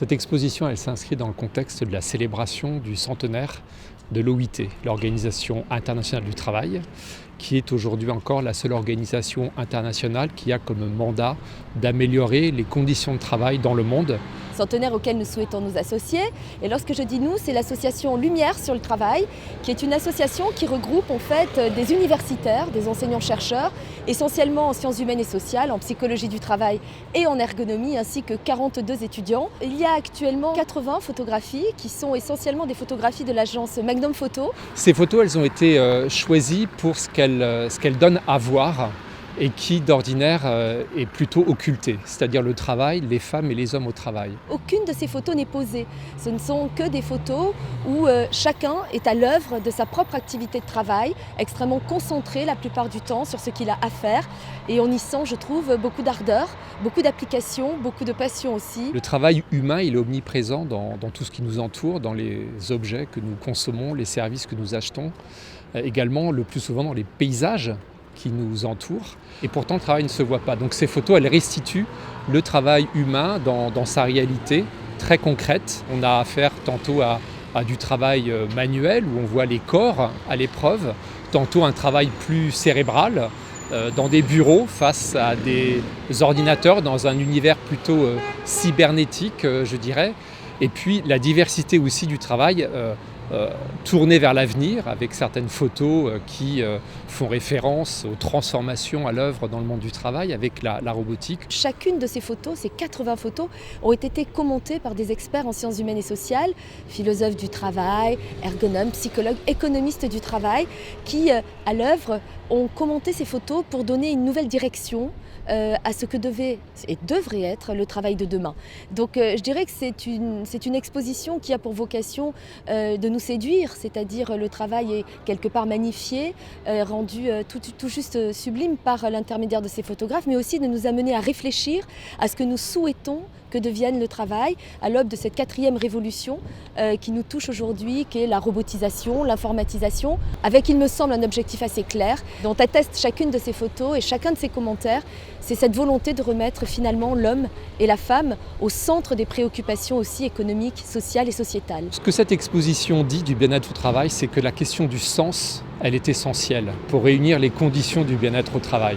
Cette exposition, elle s'inscrit dans le contexte de la célébration du centenaire de l'OIT, l'Organisation internationale du travail, qui est aujourd'hui encore la seule organisation internationale qui a comme mandat d'améliorer les conditions de travail dans le monde. Centenaire auquel nous souhaitons nous associer. Et lorsque je dis nous, c'est l'association Lumière sur le travail, qui est une association qui regroupe en fait des universitaires, des enseignants-chercheurs, essentiellement en sciences humaines et sociales, en psychologie du travail et en ergonomie, ainsi que 42 étudiants. Il y a actuellement 80 photographies qui sont essentiellement des photographies de l'agence Magnum Photo. Ces photos, elles ont été choisies pour ce qu'elles donnent à voir et qui d'ordinaire est plutôt occulté, c'est-à-dire le travail, les femmes et les hommes au travail. Aucune de ces photos n'est posée. Ce ne sont que des photos où chacun est à l'œuvre de sa propre activité de travail, extrêmement concentré la plupart du temps sur ce qu'il a à faire. Et on y sent, je trouve, beaucoup d'ardeur, beaucoup d'application, beaucoup de passion aussi. Le travail humain, il est omniprésent dans tout ce qui nous entoure, dans les objets que nous consommons, les services que nous achetons, également le plus souvent dans les paysages qui nous entourent, et pourtant le travail ne se voit pas. Donc ces photos, elles restituent le travail humain dans sa réalité très concrète. On a affaire tantôt à du travail manuel, où on voit les corps à l'épreuve, tantôt un travail plus cérébral, dans des bureaux face à des ordinateurs, dans un univers plutôt cybernétique, je dirais. Et puis la diversité aussi du travail, tournée vers l'avenir, avec certaines photos qui font référence aux transformations à l'œuvre dans le monde du travail avec la robotique. Chacune de ces photos, ces 80 photos, ont été commentées par des experts en sciences humaines et sociales, philosophes du travail, ergonomes, psychologues, économistes du travail, qui, à l'œuvre, ont commenté ces photos pour donner une nouvelle direction à ce que devait et devrait être le travail de demain. Donc je dirais que c'est une exposition qui a pour vocation de nous séduire, c'est-à-dire le travail est quelque part magnifié, rendu tout juste sublime par l'intermédiaire de ces photographes, mais aussi de nous amener à réfléchir à ce que nous souhaitons que devienne le travail à l'aube de cette 4e révolution qui nous touche aujourd'hui, qui est la robotisation, l'informatisation, avec, il me semble, un objectif assez clair, dont atteste chacune de ces photos et chacun de ces commentaires. C'est cette volonté de remettre finalement l'homme et la femme au centre des préoccupations aussi économiques, sociales et sociétales. Ce que cette exposition dit du bien-être au travail, c'est que la question du sens, elle est essentielle pour réunir les conditions du bien-être au travail.